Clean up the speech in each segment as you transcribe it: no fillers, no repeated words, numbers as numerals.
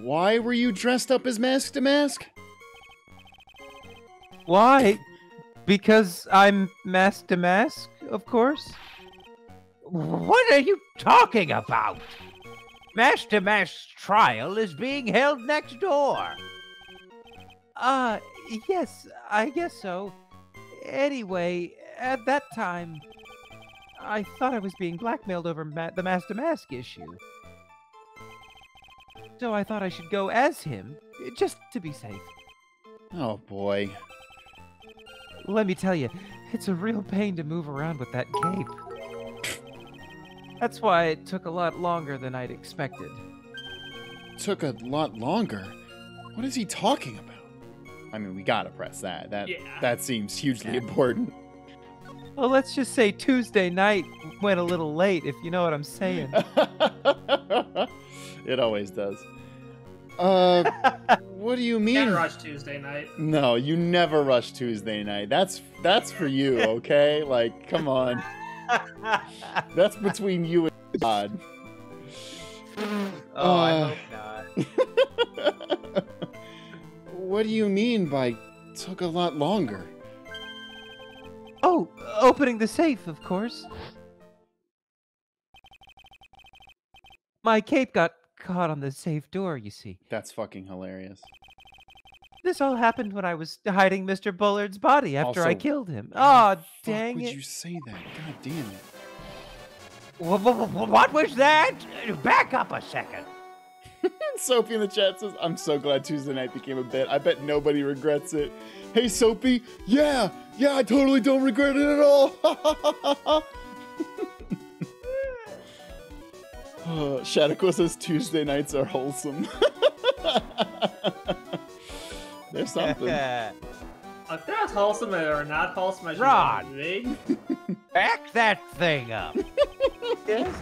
Why were you dressed up as Mask to Mask? Why? Because I'm Mask to Mask, of course. What are you talking about? Mask to Mask's trial is being held next door. Yes, I guess so. Anyway, at that time, I thought I was being blackmailed over the Mask to Mask issue. So I thought I should go as him, just to be safe. Oh boy. Let me tell you, it's a real pain to move around with that cape. That's why it took a lot longer than I'd expected. Took a lot longer? What is he talking about? I mean, we gotta press that. That seems hugely important. Well, let's just say Tuesday night went a little late, if you know what I'm saying. It always does. What do you mean? Can't rush Tuesday night. No, you never rush Tuesday night. That's for you, okay? Like, come on. That's between you and God. I hope not. What do you mean by took a lot longer? Oh, opening the safe, of course. My cape got caught on the safe door, you see. That's fucking hilarious. This all happened when I was hiding Mr. Bullard's body after I Also, killed him. Why Oh, the fuck dang would it. you say that? God damn it. What was that? Back up a second. Soapy in the chat says, I'm so glad Tuesday night became a bit. I bet nobody regrets it. Hey, Soapy. Yeah, I totally don't regret it at all. Shadako says Tuesday nights are wholesome. There's something. If that's wholesome or not wholesome, I should Rod. know. Back that thing up. Yes?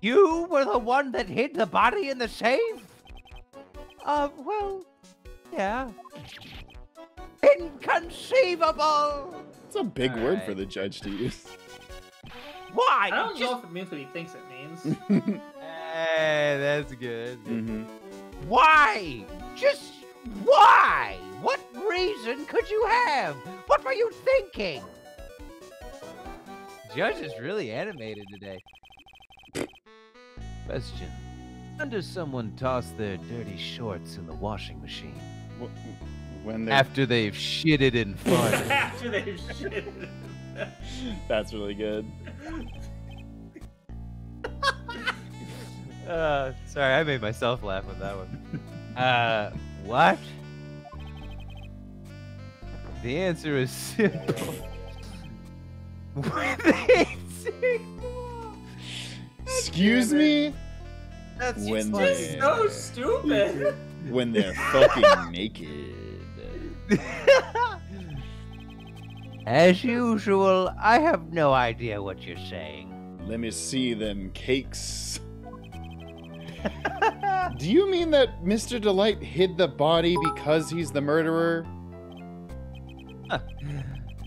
You were the one that hid the body in the safe? Well, yeah. Inconceivable! It's a big All word right. for the judge to use. Why? I don't Just know if it means what he thinks it means. Hey, that's good. Mm-hmm. why? Just why? What reason could you have? What were you thinking? Judge is really animated today. Question. When does someone toss their dirty shorts in the washing machine? When they After they've shitted and farted. After they shit. That's really good. Sorry, I made myself laugh with that one. What? The answer is simple. When they say Excuse me? That's When funny. It's so stupid. When they're fucking naked. As usual, I have no idea what you're saying. Let me see them cakes. Do you mean that Mr. Delight hid the body because he's the murderer?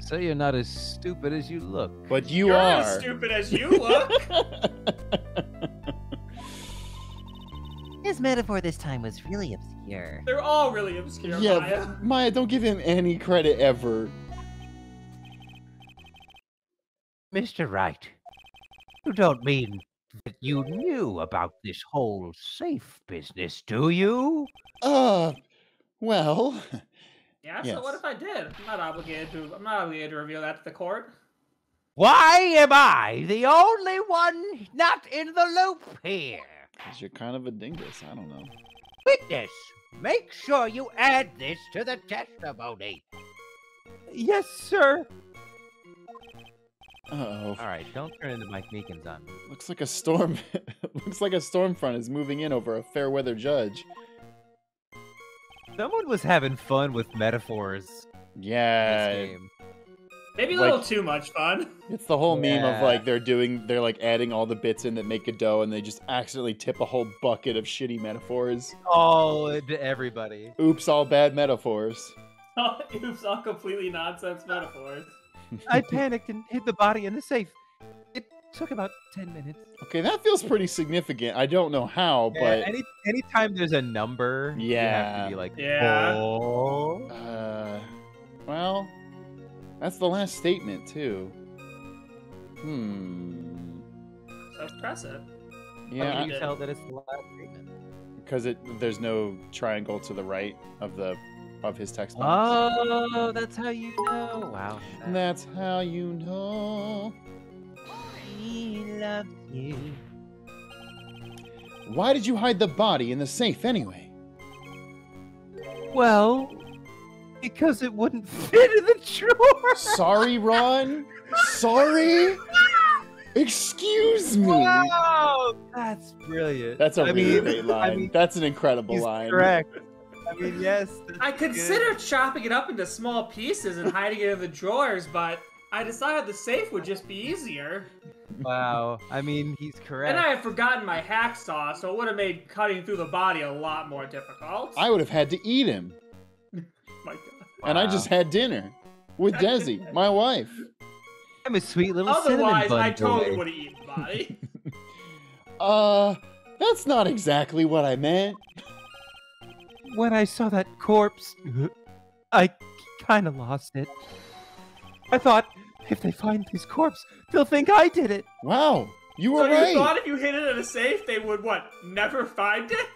So you're not as stupid as you look. But you You're are. as stupid as you look. His metaphor this time was really obscure. They're all really obscure, Yeah, Maya. Maya, don't give him any credit ever. Mr. Wright, you don't mean that you knew about this whole safe business, do you? Well. Yeah, Yes. so what if I did? I'm not obligated to reveal that to the court. Why am I the only one not in the loop here? 'Cause you're kind of a dingus. I don't know. Witness, make sure you add this to the testimony. Yes, sir. Uh-oh. All right, don't turn into Mike Meekins on me. Looks like a storm. Looks like a storm front is moving in over a fair weather judge. Someone was having fun with metaphors in Yeah, this game. Maybe a Like- little too much fun. it's the whole meme of Yeah. like they're like adding all the bits in that make a dough, and they just accidentally tip a whole bucket of shitty metaphors. Oh, to everybody. Oops, all bad metaphors. Oops, all completely nonsense metaphors. I panicked and hid the body in the safe. It Took about 10 minutes. Okay, that feels pretty significant. I don't know how, but Anytime there's a number, you have Yeah. to be like, Yeah. oh. Well, that's the last statement too. So press it. How Yeah, can you tell that it's the last statement? because there's no triangle to the right of his text box. Oh, that's how you know. Wow. And that's how you know. He loves you. Why did you hide the body in the safe anyway? Well, because it wouldn't fit in the drawer. Sorry, Ron. Sorry. Excuse me. Wow, that's brilliant. That's a I really mean- great line. I mean, That's an incredible He's line. correct. I mean, yes. that's I good. considered chopping it up into small pieces and hiding it in the drawers, but I decided the safe would just be easier. Wow. I mean, he's correct. And I had forgotten my hacksaw, so it would have made cutting through the body a lot more difficult. I would have had to eat him. My God. And I just had dinner with Desi, my wife. I'm a sweet little cinnamon Otherwise, bun I totally boy. would have eaten the body. That's not exactly what I meant. When I saw that corpse, I kind of lost it. I thought, if they find this corpse, they'll think I did it. Wow, you were So right. you thought if you hid it in a safe, they would, what, never find it?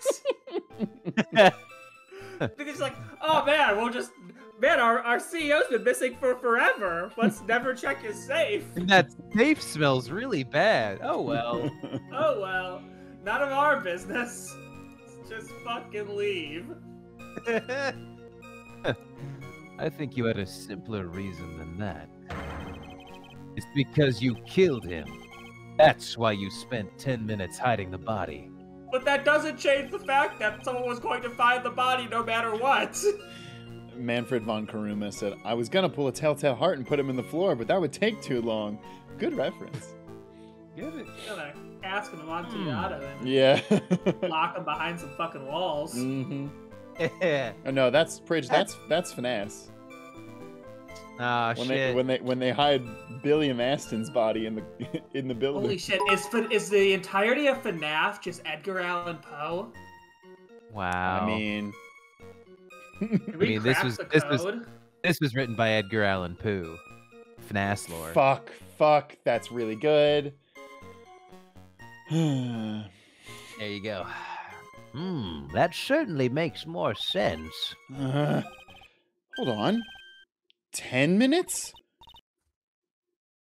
Because like, oh man, we'll just... Man, our CEO's been missing for forever. Let's never check his safe. And that safe smells really bad. Oh well. Oh well, none of our business. Just fucking leave. I think you had a simpler reason than that. It's because you killed him. That's why you spent 10 minutes hiding the body. But that doesn't change the fact that someone was going to find the body no matter what. Manfred von Karuma said, I was gonna pull a telltale heart and put him in the floor, but that would take too long. Good reference. Get it? Gonna ask him Amontillado and Yeah. lock him behind some fucking walls. Mm-hmm. Yeah. Oh no, that's Pridge. That's FNAS. Ah, shit. When they hide Billiam Aston's body in the building. Holy shit, is the entirety of FNAF just Edgar Allan Poe? Wow. I mean, Did we this crack was- the this was- code? This was written by Edgar Allan Poe. FNAS lore. fuck, that's really good. There you go. That certainly makes more sense. Hold on. 10 minutes?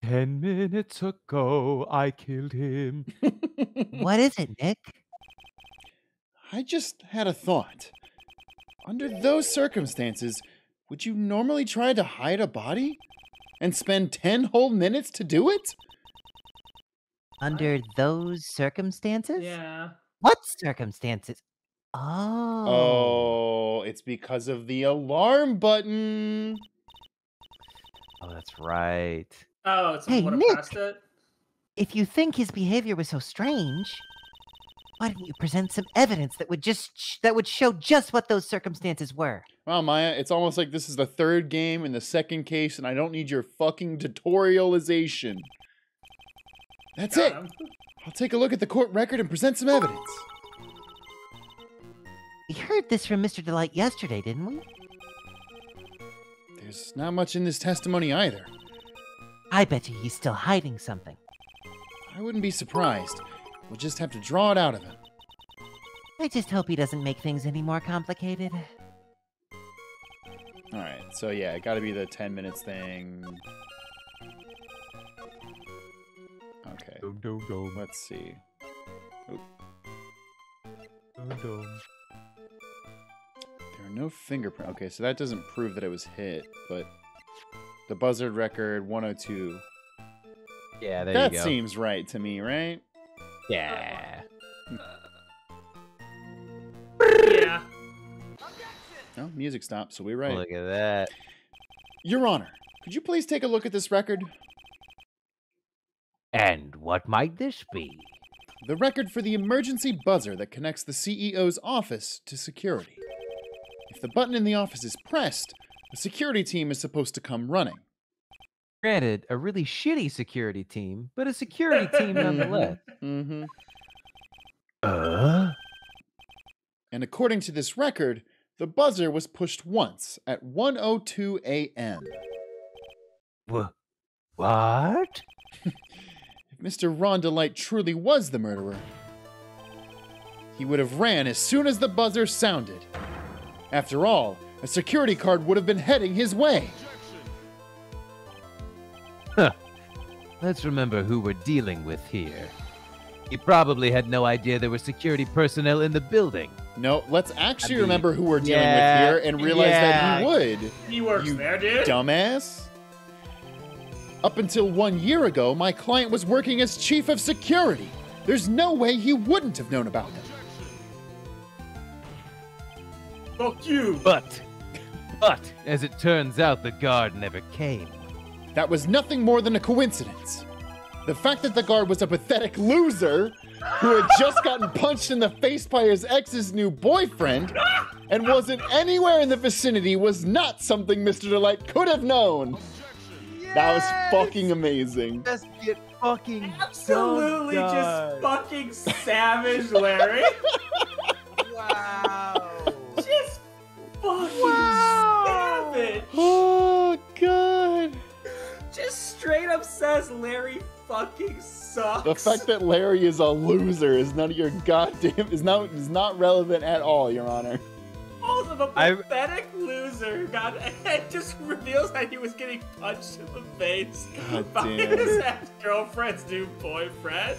10 minutes ago, I killed him. What is it, Nick? I just had a thought. Under those circumstances, would you normally try to hide a body? And spend 10 whole minutes to do it? Under those circumstances? Yeah. What circumstances? Oh. Oh, it's because of the alarm button. Oh, that's right. Oh, someone Hey, would have Nick! pressed it? If you think his behavior was so strange, why didn't you present some evidence that would show just what those circumstances were? Wow, Maya, it's almost like this is the third game in the second case, and I don't need your fucking tutorialization. That's it. Got him. I'll take a look at the court record and present some evidence. We heard this from Mr. Delight yesterday, didn't we? There's not much in this testimony either. I bet you he's still hiding something. I wouldn't be surprised. We'll just have to draw it out of him. I just hope he doesn't make things any more complicated. Alright, so yeah, it gotta be the 10 minutes thing. Okay, Dum, dum, dum, let's see. dum, dum. There are no fingerprints. Okay, so that doesn't prove that it was hit, but the buzzard record 102. Yeah, there That you go. seems right to me, right? Yeah. Yeah. No, music stopped, so we're right. Look at that. Your Honor, could you please take a look at this record? And what might this be? The record for the emergency buzzer that connects the CEO's office to security. If the button in the office is pressed, the security team is supposed to come running. Granted, a really shitty security team, but a security team nonetheless. Mm-hmm. Uh? And according to this record, the buzzer was pushed once at 1:02 a.m. What? If Mr. Rondelite truly was the murderer, he would have ran as soon as the buzzer sounded. After all, a security card would have been heading his way. Let's remember who we're dealing with here. He probably had no idea there were security personnel in the building. No, let's actually mean, remember who we're dealing yeah, with here and realize that he yeah. would. He works You there, dude. Dumbass. Up until 1 year ago, my client was working as chief of security. There's no way he wouldn't have known about them. Fuck you. But, as it turns out, the guard never came. That was nothing more than a coincidence. The fact that the guard was a pathetic loser who had just gotten punched in the face by his ex's new boyfriend and wasn't anywhere in the vicinity was not something Mr. Delight could have known. That was fucking amazing. Just get fucking Absolutely just fucking savage, Larry. Wow. Just fucking savage. Oh, God. Just straight up says Larry fucking sucks. The fact that Larry is a loser is none of your goddamn is not relevant at all, Your Honor. Also, the pathetic loser who got it just reveals that he was getting punched in the face God by damn. his ex-girlfriend's new boyfriend.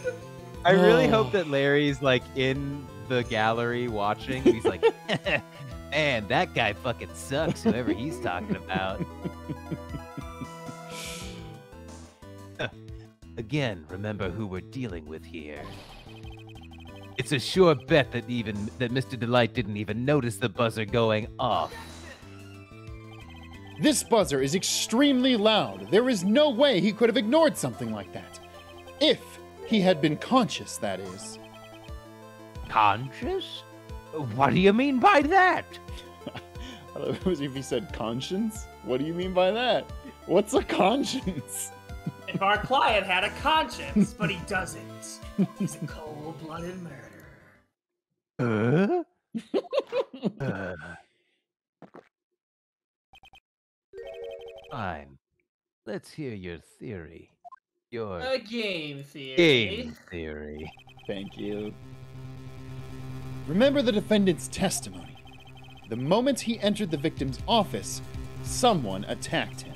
I really Oh. hope that Larry's like in the gallery watching. He's like, man, that guy fucking sucks, whoever he's talking about. Again, remember who we're dealing with here. It's a sure bet that Mr. Delight didn't even notice the buzzer going off. This buzzer is extremely loud. There is no way he could have ignored something like that. If he had been conscious, that is. Conscious? What do you mean by that? I thought it was if he said conscience. What do you mean by that? What's a conscience? If our client had a conscience, but he doesn't. He's a cold-blooded murderer. Fine. Let's hear your theory. Your A game theory. game theory. Thank you. Remember the defendant's testimony. The moment he entered the victim's office, someone attacked him.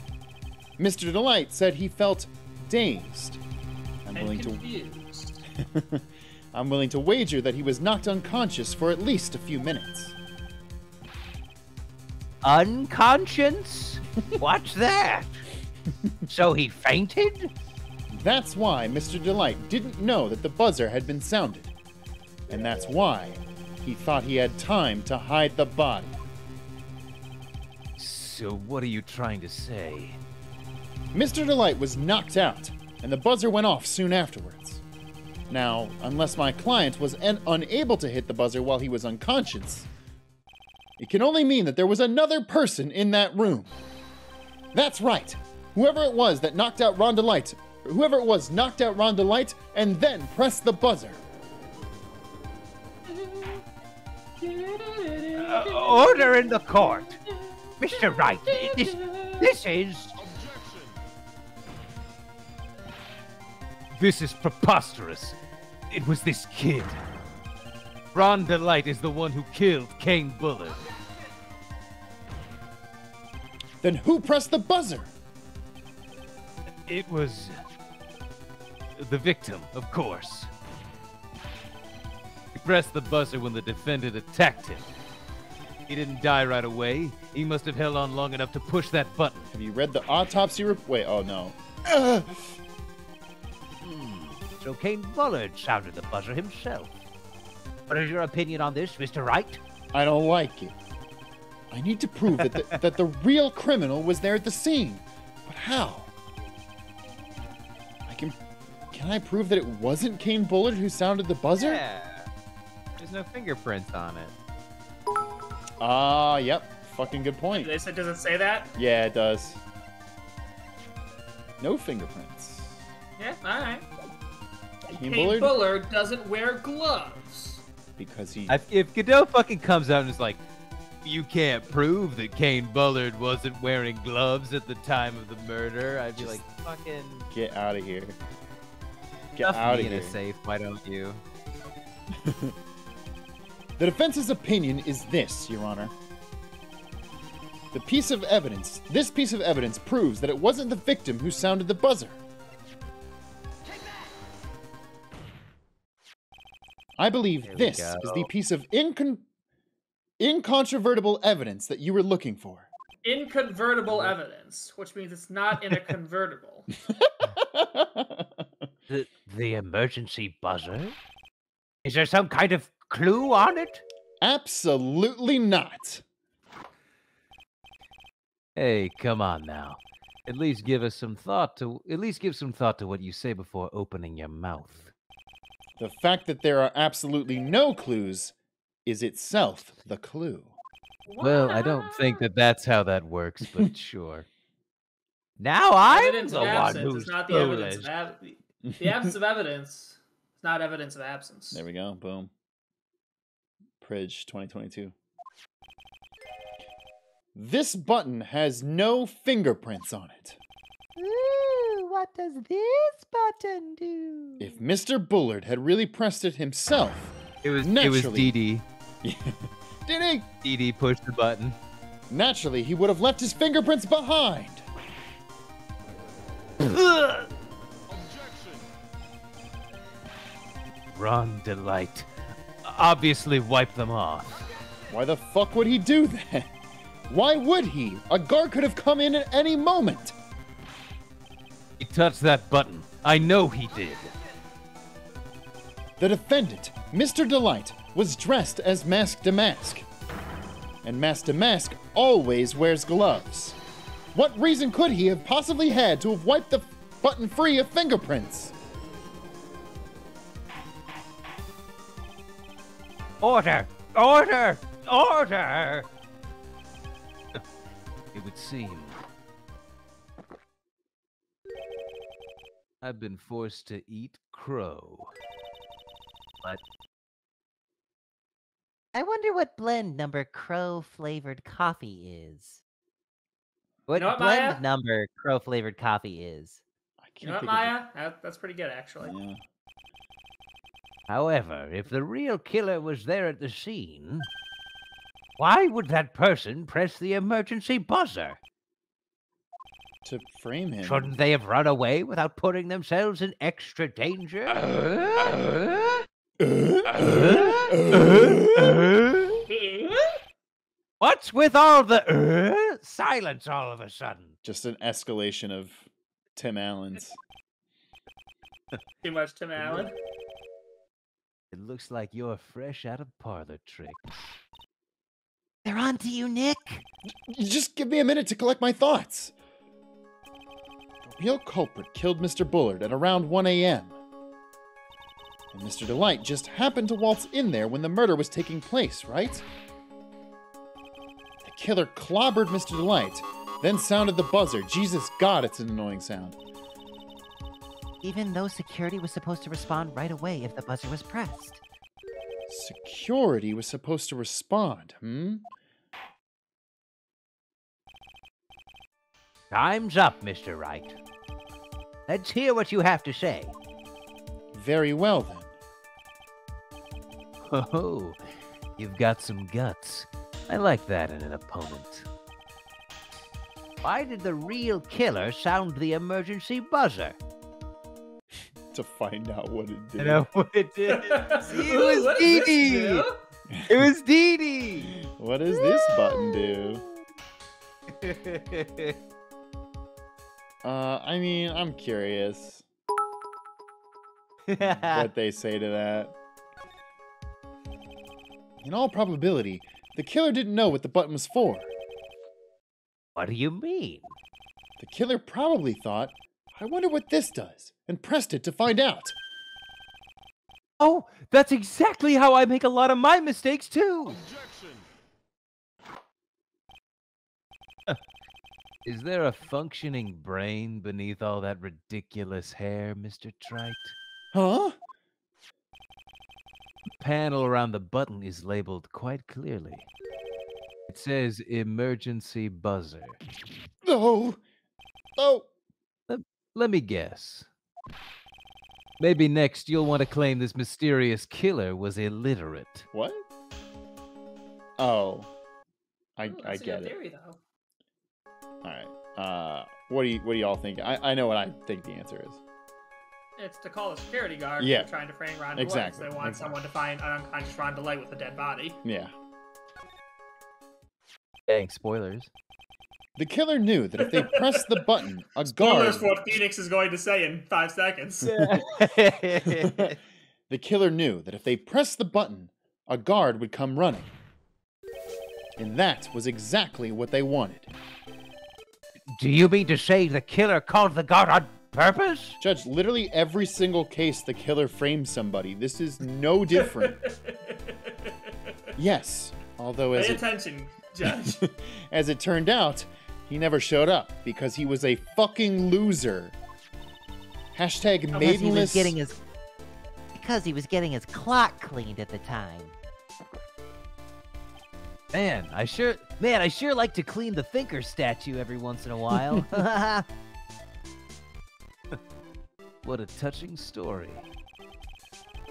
Mr. Delight said he felt dazed. I'm And willing confused. I'm willing to wager that he was knocked unconscious for at least a few minutes. Unconscious? What's that? So he fainted? That's why Mr. Delight didn't know that the buzzer had been sounded. And that's why he thought he had time to hide the body. So what are you trying to say? Mr. Delight was knocked out, and the buzzer went off soon afterwards. Now, unless my client was unable to hit the buzzer while he was unconscious, it can only mean that there was another person in that room. That's right. Whoever it was knocked out Ron Delight and then pressed the buzzer. Order in the court. Mr. Wright, this is... This is preposterous. It was this kid. Ron Delight is the one who killed Kane Bullard. Then who pressed the buzzer? It was the victim, of course. He pressed the buzzer when the defendant attacked him. He didn't die right away. He must have held on long enough to push that button. Have you read the autopsy report? Wait, oh no. So Kane Bullard sounded the buzzer himself. What is your opinion on this, Mr. Wright? I don't like it. I need to prove that the real criminal was there at the scene. But how? Can I prove that it wasn't Kane Bullard who sounded the buzzer? Yeah. There's no fingerprints on it. Yep. Fucking good point. They said, does it say that? Yeah, it does. No fingerprints. Yeah, all right. Kane Kane Bullard? Bullard doesn't wear gloves. Because he... If Godot fucking comes out and is like, you can't prove that Kane Bullard wasn't wearing gloves at the time of the murder, I'd be Just like, fucking Get out of here. Get stuff out me of in here. a safe, why don't you? The defense's opinion is this, Your Honor. This piece of evidence proves that it wasn't the victim who sounded the buzzer. I believe There we this is the go. piece of incontrovertible evidence that you were looking for. Inconvertible evidence, which means it's not in a convertible. The emergency buzzer? Is there some kind of clue on it? Absolutely not. Hey, come on now. At least give some thought to what you say before opening your mouth. The fact that there are absolutely no clues is itself the clue. Well, I don't think that that's how that works, but sure. Now I'm Evidence the of one absence who's is not the evidence of foolish. the absence of evidence is not evidence of absence. There we go. Boom. Pridge 2022. This button has no fingerprints on it. Ooh, what does this button do? If Mr. Bullard had really pressed it himself, It was Naturally. Dee Dee. did he? Dee Dee pushed the button. Naturally, he would have left his fingerprints behind. Ron Delight. Obviously wipe them off. Why the fuck would he do that? Why would he? A guard could have come in at any moment. He touched that button. I know he did. The defendant, Mr. Delight, was dressed as Mask Damask. And Mask Damask always wears gloves. What reason could he have possibly had to have wiped the button free of fingerprints? Order! Order! Order! It would seem. I've been forced to eat crow. But I wonder what blend number crow flavored coffee is. What know what, blend Maya? number crow flavored coffee is? I can't You know what, think of Maya? That's pretty good, actually. it. Yeah. However, if the real killer was there at the scene, why would that person press the emergency buzzer? To frame him. Shouldn't they have run away without putting themselves in extra danger? What's with all the silence all of a sudden? Just an escalation of Tim Allen's. Too much Tim Allen. it looks like you're fresh out of parlor tricks. They're on to you, Nick. Just give me a minute to collect my thoughts. The real culprit killed Mr. Bullard at around 1 a.m. And Mr. Delight just happened to waltz in there when the murder was taking place, right? The killer clobbered Mr. Delight, then sounded the buzzer. Jesus God, it's an annoying sound. Even though security was supposed to respond right away if the buzzer was pressed. Security was supposed to respond, Time's up, Mr. Wright. Let's hear what you have to say. Very well, then. Oh, you've got some guts. I like that in an opponent. Why did the real killer sound the emergency buzzer? To find out what it did. I know what it did. See, it Ooh, was what Dee does this Dee. do? It was Dee Dee. What does this button do? I mean, I'm curious what they say to that. In all probability, the killer didn't know what the button was for. What do you mean? The killer probably thought, I wonder what this does, and pressed it to find out. Oh, that's exactly how I make a lot of my mistakes, too. Is there a functioning brain beneath all that ridiculous hair, Mr. Trite? Huh? The panel around the button is labeled quite clearly. It says emergency buzzer. Oh. Oh. Let me guess. Maybe next you'll want to claim this mysterious killer was illiterate. What? Oh. I That's a get good it. theory, though. All right. What do y'all think? I know what I think the answer is. It's to call a security guard. Yeah. For trying to frame Ron Exactly, DeLoy. They want someone to find an unconscious Ron DeLoy with a dead body. Yeah. Dang, spoilers. The killer knew that if they pressed the button, a guard. Spoilers for what Phoenix is going to say in 5 seconds. The killer knew that if they pressed the button, a guard would come running. And that was exactly what they wanted. Do you mean to say the killer called the guard on purpose? Judge, literally every single case the killer frames somebody. This is no different. Yes, although Pay attention, Judge. as it turned out, he never showed up because he was a fucking loser. Hashtag Because he was maidenless. because he was getting his clock cleaned at the time. Man, I sure like to clean the Thinker statue every once in a while. What a touching story.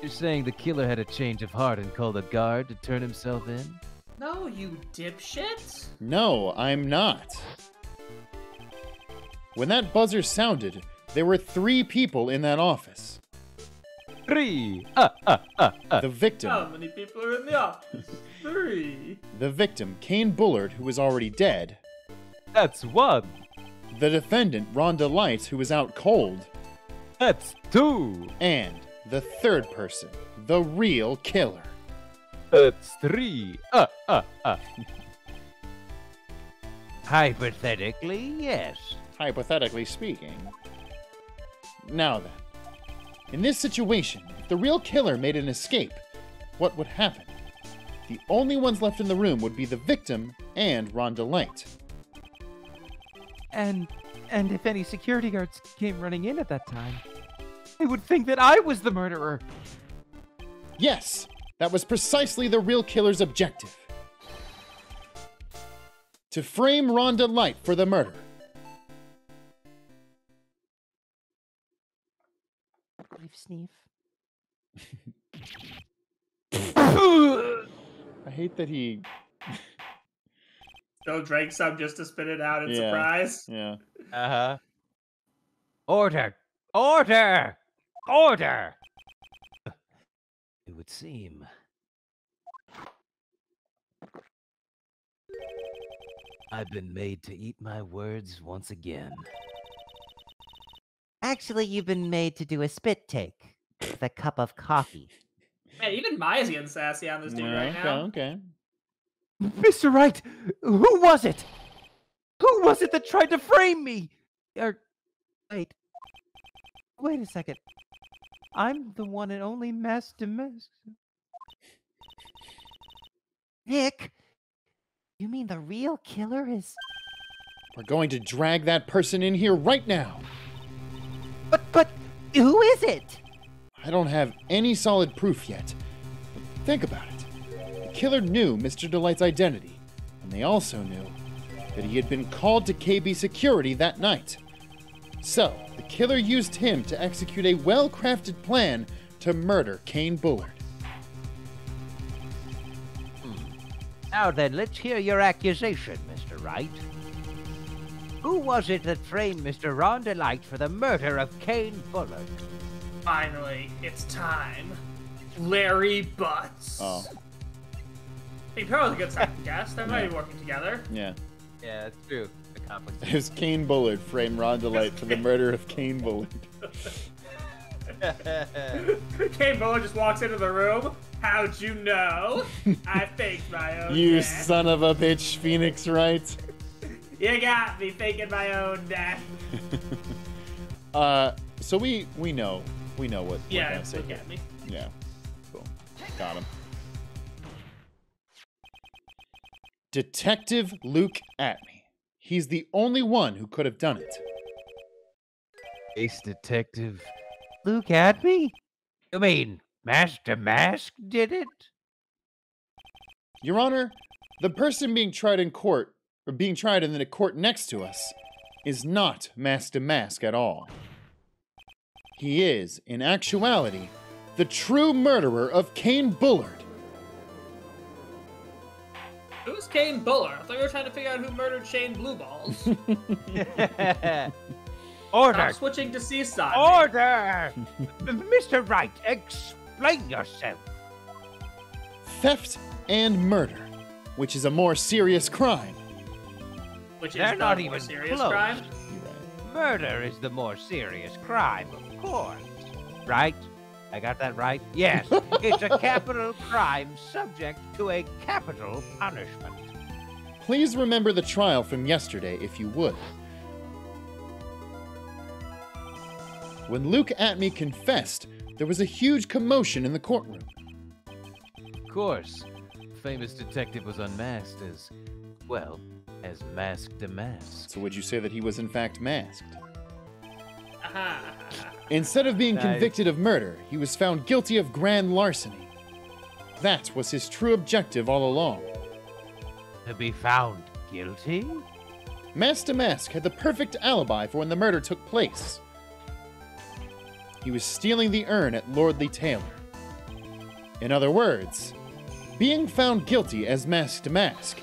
You're saying the killer had a change of heart and called a guard to turn himself in? No, you dipshit. No, I'm not. When that buzzer sounded, there were 3 people in that office. 3! The victim, How many people are in the office? 3. the victim, Kane Bullard, who was already dead. That's 1! The defendant, Rhonda Light, who was out cold. That's 2! And the third person, the real killer. That's 3! Hypothetically, yes. Hypothetically speaking. Now then, in this situation, if the real killer made an escape, what would happen? The only ones left in the room would be the victim and Rhonda Light. And if any security guards came running in at that time, they would think that I was the murderer. Yes, that was precisely the real killer's objective. To frame Rhonda Light for the murder. Sniff. I hate that he... Still drank some just to spit it out in Yeah. surprise. Yeah. Uh-huh. Order! Order! Order! It would seem. I've been made to eat my words once again. Actually, you've been made to do a spit take with a cup of coffee. Man, even Maya's getting sassy on this dude right now. Okay. Mr. Wright, who was it? Who was it that tried to frame me? Wait a second. I'm the one and only Master Mask. Nick, you mean the real killer is... We're going to drag that person in here right now. But who is it? I don't have any solid proof yet. But think about it. The killer knew Mr. Delight's identity, and they also knew that he had been called to KB security that night. So, the killer used him to execute a well-crafted plan to murder Kane Bullard. Now then, let's hear your accusation, Mr. Wright. Who was it that framed Mr. Ron DeLight for the murder of Kane Bullard? Finally, it's time. Larry Butts. Oh. Hey, Pearl's a good second guess. They might be working together. Yeah. Yeah, that's true. The conflict. It was Kane Bullard framed Ron DeLight for the murder of Kane Bullard. Kane Bullard just walks into the room. How'd you know? I faked my own You death. son of a bitch, Phoenix Wright. You got me faking my own death. So we know what we're Yeah, gonna say look here. at me. Yeah. Cool. Got him. Detective Luke Atney. He's the only one who could have done it. Ace Detective. Luke at me? You mean Master Mask did it? Your Honor, the person being tried in court, or being tried in the court next to us, is not Master Mask at all. He is, in actuality, the true murderer of Kane Bullard. Who's Kane Bullard? I thought you were trying to figure out who murdered Shane Blue Balls. Order! I'm switching to Seaside. Order! Mr. Wright, explain yourself. Theft and murder, which is a more serious crime. Which is They're the not more even serious close. crime. You're right. Murder is the more serious crime, of course. Right? I got that right? Yes, it's a capital crime subject to a capital punishment. Please remember the trial from yesterday, if you would. When Luke Atme confessed, there was a huge commotion in the courtroom. Of course, the famous detective was unmasked as, well, as masked a mask. So would you say that he was in fact masked? Aha. Instead of being Nice. convicted of murder, he was found guilty of grand larceny. That was his true objective all along. To be found guilty? Master Mask had the perfect alibi for when the murder took place. He was stealing the urn at Lordly Taylor. In other words, being found guilty as Masked Mask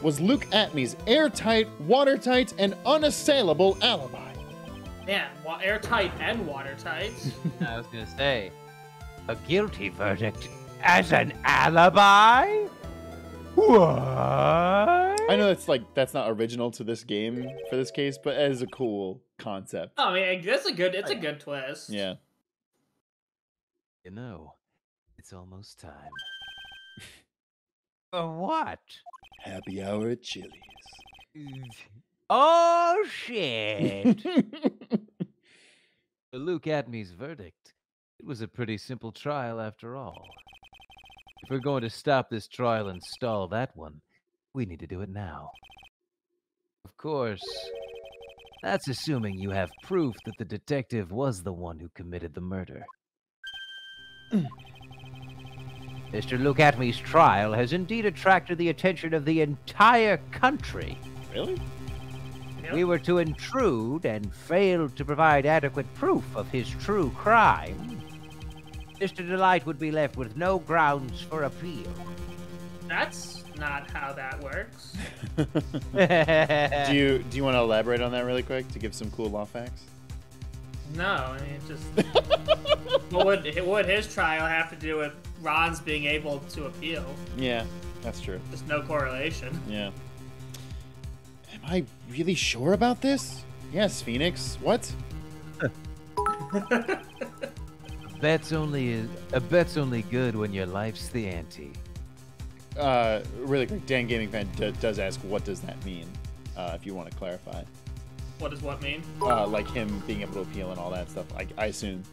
was Luke Atme's airtight, watertight, and unassailable alibi. Man, airtight and watertight. I was gonna say, a guilty verdict as an alibi? What? I know that's not original to this game for this case, but it is a cool concept. Oh, I mean, it's a good twist. Yeah. You know, it's almost time. For what? Happy hour at Chili's. Oh, shit. For Luke Atme's verdict, it was a pretty simple trial after all. If we're going to stop this trial and stall that one, we need to do it now. Of course, that's assuming you have proof that the detective was the one who committed the murder. Mr. Luke Atme's trial has indeed attracted the attention of the entire country. Really? If we were to intrude and fail to provide adequate proof of his true crime, Mr. Delight would be left with no grounds for appeal. That's not how that works. Do you want to elaborate on that really quick to give some cool law facts? No, I mean, it just... what would his trial have to do with Ron's being able to appeal? Yeah, that's true. Just no correlation. Yeah. Am I really sure about this? Yes, Phoenix. What? A bet's only good when your life's the ante. Really quick, Dan Gaming Fan does ask, what does that mean? If you want to clarify. What does what mean? Like him being able to appeal and all that stuff. I assume.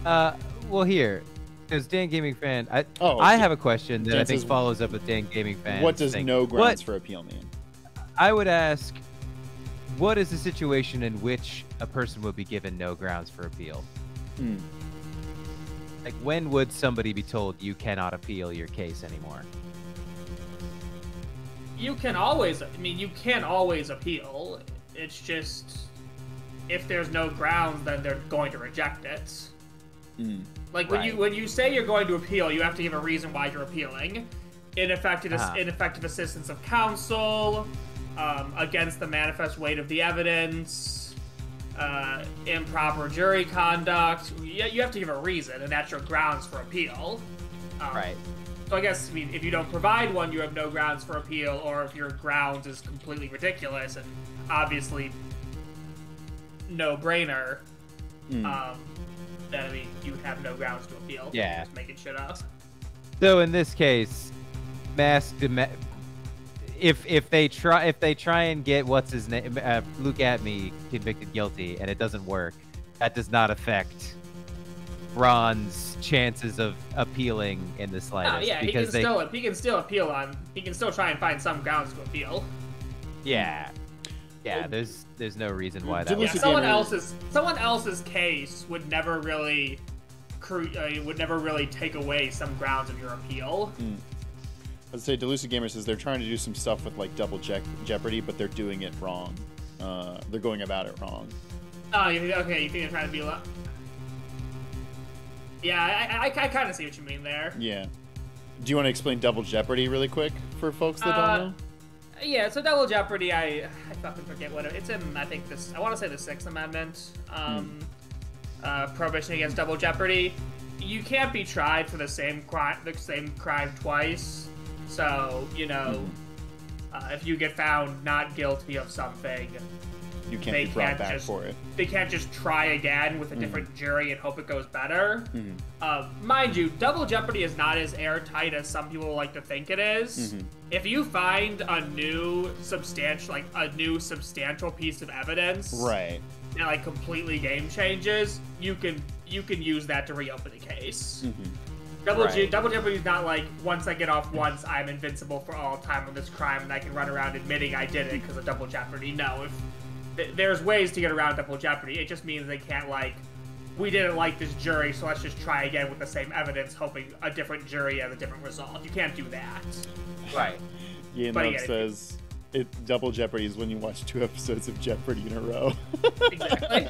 Well, here, because Dan Gaming Fan, I Oh, have a question that Dan I think says, follows up with Dan Gaming Fan. What does no grounds for appeal mean? I would ask, what is the situation in which a person would be given no grounds for appeal? Hmm. Like, when would somebody be told you cannot appeal your case anymore? You can always appeal. It's just, if there's no grounds, then they're going to reject it. Hmm. Like Right. when you say you're going to appeal, you have to give a reason why you're appealing. Ineffective assistance of counsel, against the manifest weight of the evidence, improper jury conduct. You have to give a reason, and that's your grounds for appeal. Right. So I guess, I mean, if you don't provide one, you have no grounds for appeal, or if your grounds is completely ridiculous and obviously no-brainer, then, I mean, you have no grounds to appeal. Yeah. Just making shit up. So in this case, if they try and get what's his name, Luke Atme convicted guilty, and it doesn't work, that does not affect Ron's chances of appealing in the slightest. Oh, yeah, he can still appeal on. He can still try and find some grounds to appeal. Yeah. Yeah, there's no reason why that. Did would Lucy Yeah, Gamers- someone else's case would never really take away some grounds of your appeal. I'd say Delusive Gamer says they're trying to do some stuff with like double jeopardy, but they're doing it wrong. They're going about it wrong. Oh, okay. You think they're trying to be like? Yeah, I kind of see what you mean there. Yeah. Do you want to explain double jeopardy really quick for folks that don't know? Yeah, so double jeopardy, I fucking forget what it's in. I think I want to say the Sixth Amendment. Prohibition against double jeopardy. You can't be tried for the same crime twice. So if you get found not guilty of something, You can't be brought back for it. They can't just try again with a different jury and hope it goes better. Mind you, double jeopardy is not as airtight as some people like to think it is. If you find a new substantial piece of evidence, Right. that like completely game changes, you can use that to reopen the case. Double jeopardy is not like once I get off once, I'm invincible for all time on this crime and I can run around admitting I did it because of double jeopardy. No, there's ways to get around double jeopardy. It just means they can't we didn't like this jury, so let's just try again with the same evidence, hoping a different jury has a different result. You can't do that. Right. Yanov says double jeopardy is when you watch 2 episodes of Jeopardy in a row. Exactly.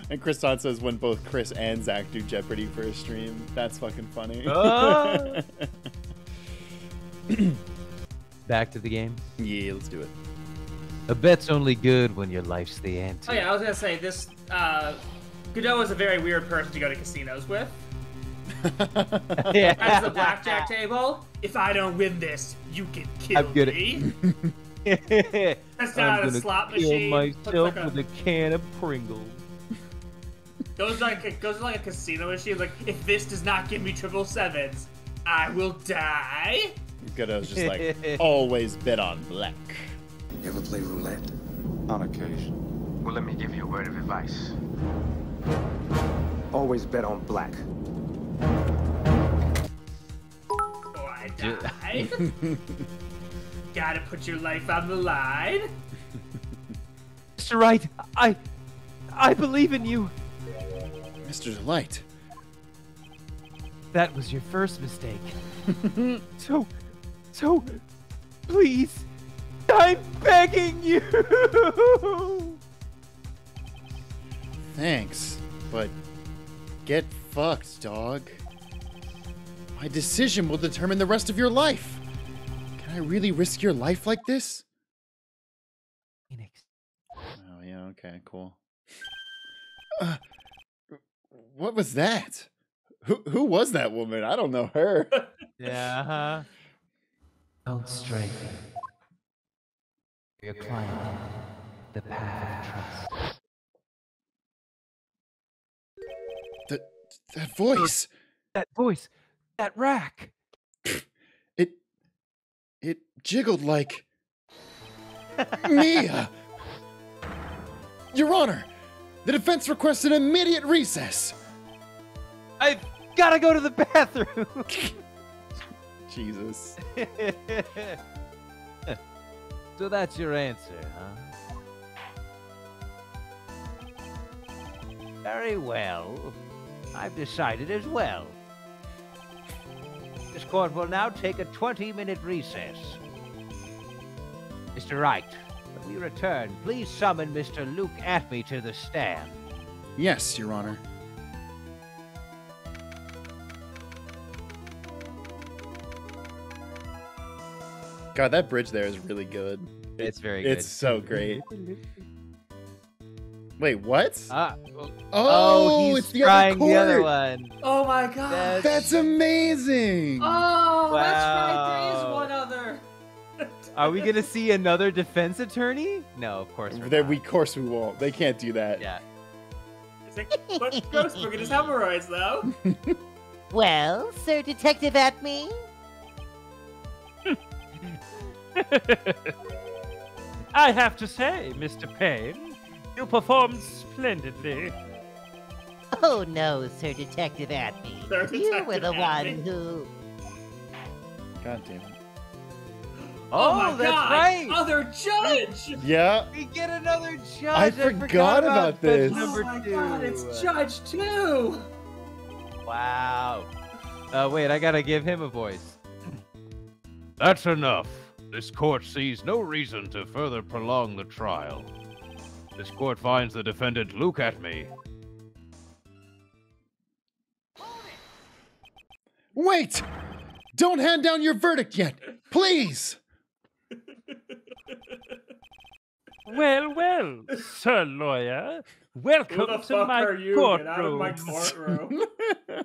And Kriston says when both Chris and Zach do Jeopardy for a stream. That's fucking funny. Back to the game. Yeah, let's do it. A bet's only good when your life's the ante. Oh yeah, I was gonna say this. Godot is a very weird person to go to casinos with. As the blackjack table. If I don't win this, you can kill me. That's not a slot machine. Myself with a can of Pringles. Goes like a casino machine. Like, if this does not give me 777s, I will die. Godot's just like, always bet on black. You ever play roulette? On occasion. Well, let me give you a word of advice. Always bet on black. Or I die. Gotta put your life on the line. Mr. Wright, I believe in you. Mr. Delight. That was your first mistake. So, please, I'm begging you. Thanks, but get fucked, dog. My decision will determine the rest of your life. Can I really risk your life like this? Phoenix. Oh, yeah, okay, cool. What was that? Who was that woman? I don't know her. Yeah. Don't stray. Your client, the path of trust. That voice. That voice, that rack. It jiggled like Mia. Your Honor, the defense requests an immediate recess. I've gotta go to the bathroom. Jesus. So that's your answer, huh? Very well. I've decided as well. This court will now take a 20-minute recess. Mr. Wright, when we return, please summon Mr. Luke Atme to the stand. Yes, Your Honor. God, that bridge there is really good. It's very good. It's so great. Wait, what? Oh, it's he's the trying other the other court. one. Oh my god. That's amazing. Oh, that's Wow. right. There is one other. Are we gonna see another defense attorney? No, of course we're Of not. course we won't. They can't do that. Yeah. But Ghostbooker does hemorrhoids, though. Well, Sir Detective Atme? I have to say, Mr. Payne, you performed splendidly. Oh no, Sir Detective Atme. Sir You were Detective the one Atme. who... God damn it. Oh my that's God! right. Other judge! Yeah. We get another judge. I forgot about judge this. Oh Number my 2. God! It's Judge 2. Wow. Wait, I gotta give him a voice. That's enough. This court sees no reason to further prolong the trial. This court finds the defendant Luke Atme. Wait! Don't hand down your verdict yet, please. Well, sir lawyer, Who welcome the to fuck my are you? Get out of my courtroom. courtroom.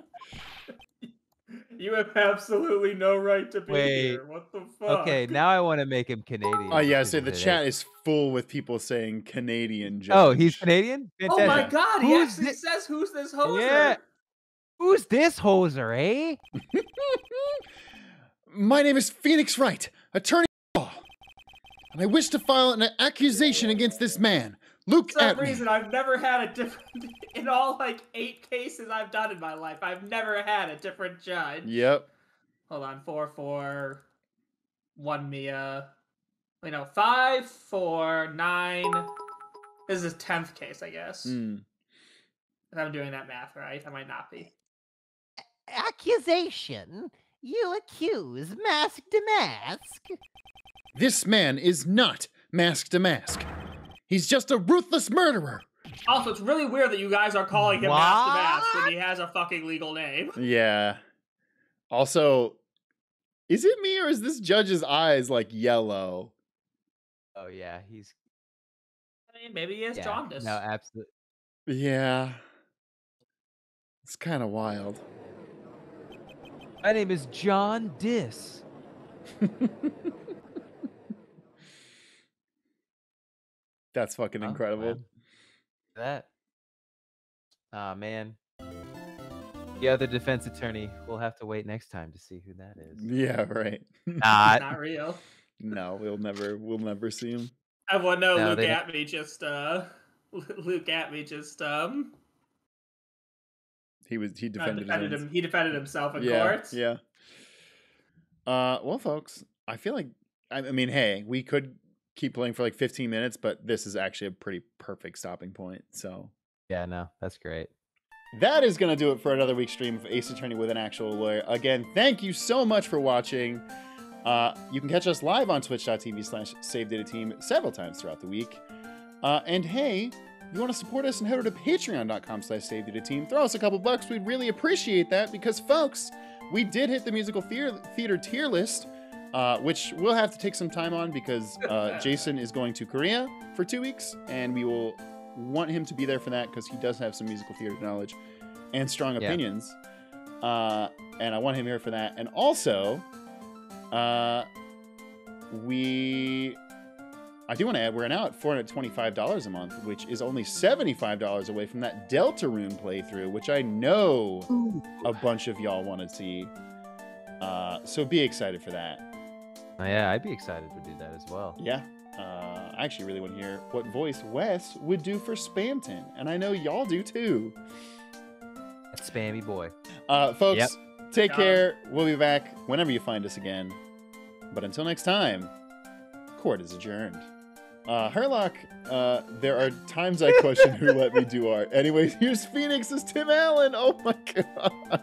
You have absolutely no right to be Wait. here. What the fuck? Okay, now I want to make him Canadian. Oh yeah, because so the it chat is- is full with people saying Canadian judge. Oh, he's Canadian? Oh my Fantastic. God! He Who's actually thi- says, "Who's this hoser?" Yeah. Who's this hoser, eh? My name is Phoenix Wright, attorney at law, and I wish to file an accusation against this man, Luke For some Atme. reason, I've never had a different. In all like 8 cases I've done in my life, I've never had a different judge. Yep. Hold on, 4-4, 1 Mia. Wait, no, 5-4, 9. This is his 10th case, I guess. Mm. If I'm doing that math right, I might not be. Accusation? You accuse Mask to Mask? This man is not Mask to Mask. He's just a ruthless murderer. Also, it's really weird that you guys are calling him Mask to Mask when he has a fucking legal name. Yeah. Also, is it me or is this judge's eyes like yellow? Oh yeah, he's I mean, maybe he has jaundice. No, absolutely. Yeah. It's kind of wild. My name is John Diss. That's fucking Oh, incredible. man. That. Ah man. The other defense attorney. We'll have to wait next time to see who that is. Yeah, right. Not. Not real. No, we'll never see him. I want no, No, Luke they- Atme just Luke Atme just He defended, his own. He defended himself in Yeah, court. yeah. Well, folks, I feel like I mean, hey, we could keep playing for like 15 minutes, but this is actually a pretty perfect stopping point. So Yeah, no, that's great. that is going to do it for another week's stream of Ace Attorney with an Actual Lawyer. Again, thank you so much for watching. You can catch us live on twitch.tv/SaveDataTeam several times throughout the week. And hey, if you want to support us and head over to patreon.com/SaveDataTeam, throw us a couple bucks. We'd really appreciate that because, folks, we did hit the musical theater tier list, which we'll have to take some time on because Jason is going to Korea for 2 weeks, and we will want him to be there for that because he does have some musical theater knowledge and strong opinions. And I want him here for that. And also, I do want to add, we're now at $425 a month, which is only $75 away from that Deltarune playthrough, which I know a bunch of y'all want to see. So be excited for that. Oh, yeah, I'd be excited to do that as well. Yeah. I actually really want to hear what voice Wes would do for Spamton, and I know y'all do too. That spammy boy. Folks, Yep. take care. We'll be back whenever you find us again. But until next time, court is adjourned. Herlock, there are times I question who let me do art. Anyways, here's Phoenix as Tim Allen. Oh my god.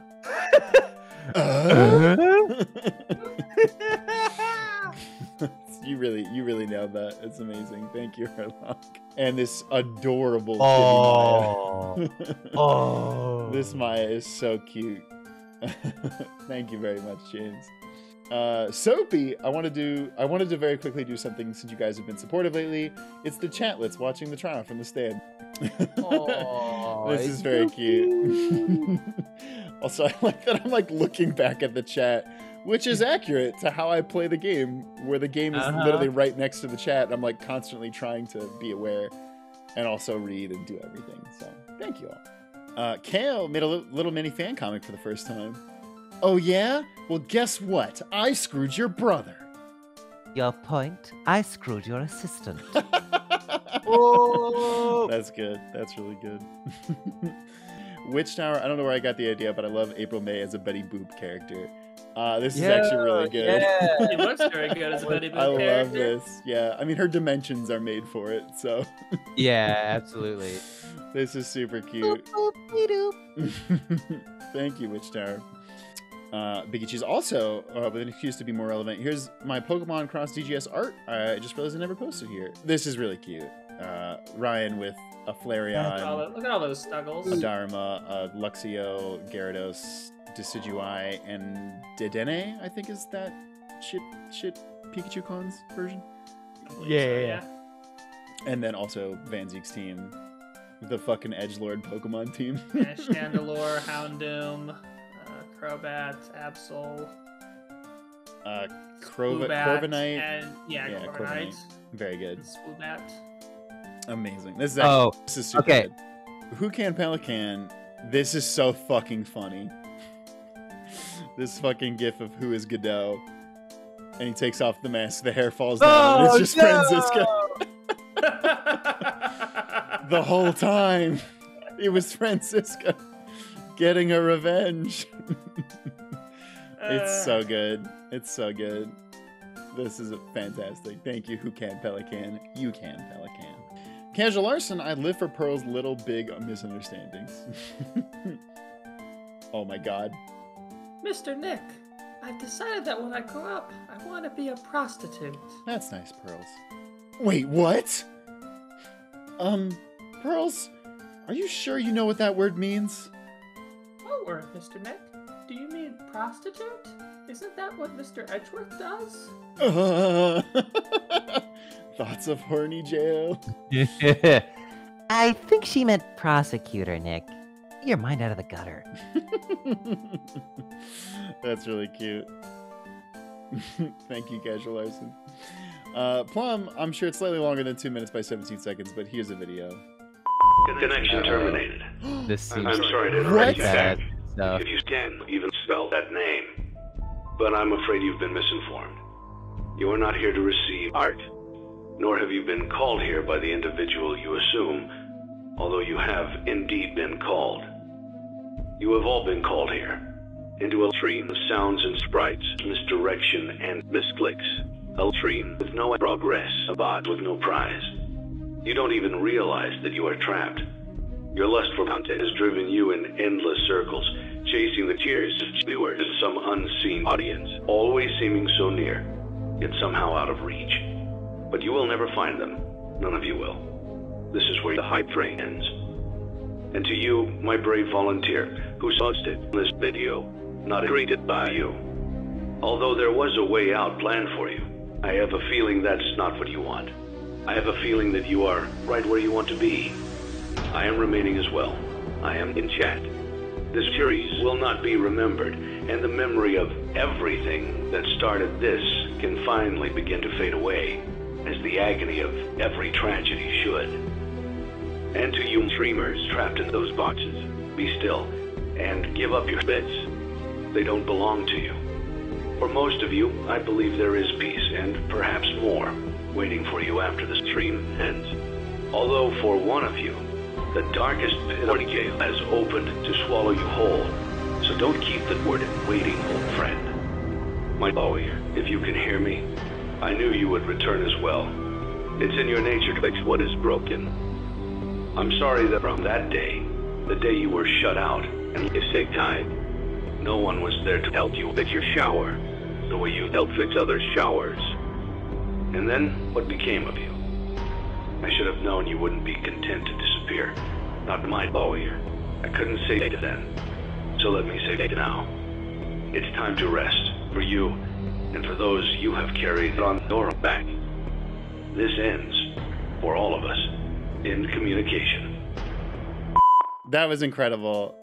You really nailed that. It's amazing. Thank you, Herlock. And this adorable Oh. Maya. Oh. This Maya is so cute. Thank you very much, James. Soapy, I wanted to very quickly do something since you guys have been supportive lately. It's the chatlets watching the trial from the stand. Aw, This is very cute. Also, I like that I'm like looking back at the chat, which is accurate to how I play the game, where the game is literally right next to the chat. I'm like constantly trying to be aware and also read and do everything. So thank you all. Kale made a little mini fan comic for the first time. Oh yeah? Well, guess what? I screwed your brother. Your point? I screwed your assistant. Oh. That's good. That's really good. Witch Tower, I don't know where I got the idea, but I love April May as a Betty Boop character. This is actually really good. Yeah. He looks very good as a Betty Boop I love character. this. Yeah, I mean, her dimensions are made for it, so Yeah, absolutely. this is super cute. Thank you, Witch Tower. Pikachu's also, with an excuse to be more relevant, here's my Pokemon Cross DGS art. I just realized I never posted here. This is really cute. Ryan with a Flareon, Look at all those Snuggles. a Dharma, a Luxio, Gyarados, Decidueye, and Dedenne, I think is that shit Pikachu Con's version. Yeah. And then also Van Zeek's team, the fucking edgelord Pokemon team. Yeah, Chandelure, Houndoom, Crobat, Absol, Corviknight. and Yeah, Corviknight. Very good. Swoobat. Amazing. This is super okay. good. Who Can Pelican? This is so fucking funny. This fucking gif of Who is Godot. And he takes off the mask, the hair falls down, and it's just Francisca. The whole time, it was Francisca getting a revenge. It's so good. It's so good. This is fantastic. Thank you, Who Can Pelican. You can, Pelican. Casual Arson, I live for Pearl's little big misunderstandings. Oh my god. Mr. Nick, I've decided that when I grow up, I want to be a prostitute. That's nice, Pearls. Wait, what? Pearls, are you sure you know what that word means? What word, Mr. Nick? Do you mean prostitute? Isn't that what Mr. Edgeworth does? Thoughts of horny jail? I think she meant prosecutor, Nick. Get your mind out of the gutter. That's really cute. Thank you, Casual Arson. Plum, I'm sure it's slightly longer than 2 minutes by 17 seconds, but here's a video. Connection terminated. This seems I'm sorry to What? interrupt you. bad stuff. If you can even spell that name. But I'm afraid you've been misinformed. You are not here to receive art, nor have you been called here by the individual you assume, although you have indeed been called. You have all been called here, into a stream of sounds and sprites, misdirection and misclicks. A stream with no progress, a bot with no prize. You don't even realize that you are trapped. Your lust for content has driven you in endless circles, chasing the tears of viewers in some unseen audience, always seeming so near, yet somehow out of reach. But you will never find them. None of you will. This is where the hype train ends. And to you, my brave volunteer, who posted this video, not created by you. Although there was a way out planned for you, I have a feeling that's not what you want. I have a feeling that you are right where you want to be. I am remaining as well. I am in chat. This series will not be remembered, and the memory of everything that started this can finally begin to fade away, as the agony of every tragedy should. And to you streamers trapped in those boxes, be still, and give up your bits. They don't belong to you. For most of you, I believe there is peace, and perhaps more, waiting for you after the stream ends. Although for one of you, the darkest pit of jail has opened to swallow you whole. So don't keep the word waiting, old friend. My Bowie, if you can hear me, I knew you would return as well. It's in your nature to fix what is broken. I'm sorry that from that day, the day you were shut out and you stayed tied, no one was there to help you fix your shower, the way you helped fix other showers. And then, what became of you? I should have known you wouldn't be content to disappear. Not my Bowie. I couldn't say it then. So let me say it now. It's time to rest, for you, and for those you have carried on your back. This ends, for all of us, in communication. That was incredible.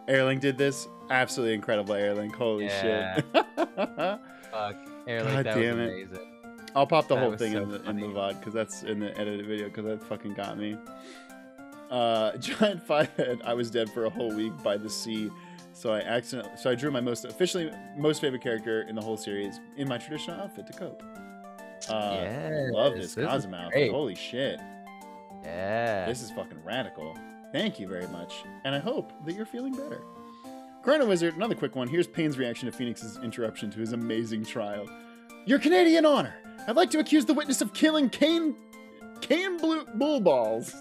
Airlink did this. Absolutely incredible, Airlink. Holy shit. Fuck. Airlink, God that damn was it. amazing. I'll pop the That whole was thing so in the funny. VOD, because that's in the edited video, because that fucking got me. Giant Five-Head, I was dead for a whole week by the sea, so I drew my most favorite character in the whole series in my traditional outfit to cope. Love this is Cosmo outfit. great. Holy shit. Yeah. This is fucking radical. Thank you very much, and I hope that you're feeling better. Chrono Wizard, another quick one. Here's Payne's reaction to Phoenix's interruption to his amazing trial. Your Canadian honor! I'd like to accuse the witness of killing Kane Bull Balls.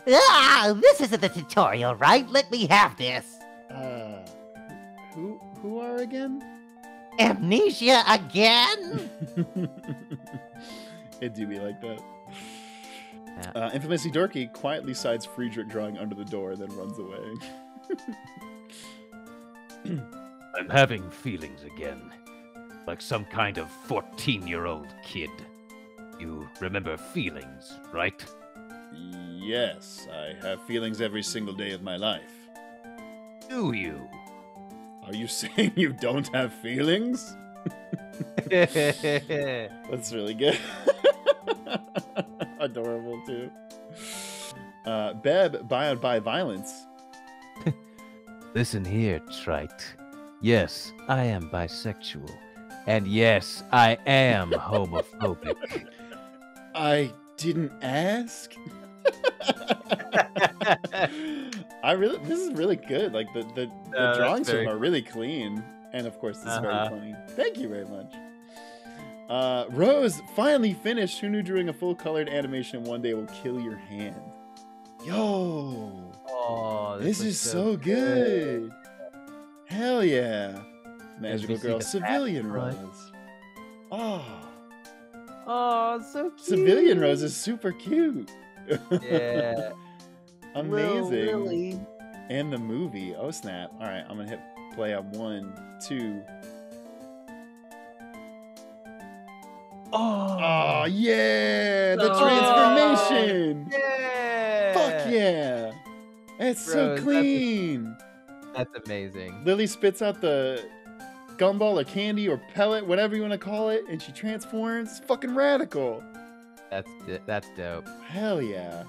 This isn't the tutorial, right? Let me have this. Who are again? Amnesia again? It do be like that. Yeah. Infamously dorky quietly sides Friedrich drawing under the door, then runs away. I'm having feelings again. Like some kind of 14-year-old kid. You remember feelings, right? Yes, I have feelings every single day of my life. Do you? Are you saying you don't have feelings? That's really good. Adorable, too. Beb, bound by violence. Listen here, trite. Yes, I am bisexual. And yes, I am homophobic. I didn't ask. This is really good. Like the drawings of them are really clean, and of course this is very funny. Thank you very much. Rose finally finished. Who knew drawing a full colored animation in one day will kill your hand? Yo, this is so good. Hell yeah, Magical Girl, Civilian Rose. Oh, so cute. Civilian Rose is super cute. Yeah. Amazing. Lily. And the movie. Oh, snap. All right, I'm going to hit play on 1, 2. Oh, yeah. The transformation. Yeah. Fuck yeah. It's so clean. That's amazing. Lily spits out the gumball or candy or pellet, whatever you want to call it, and she transforms. It's fucking radical. That's dope. Hell yeah.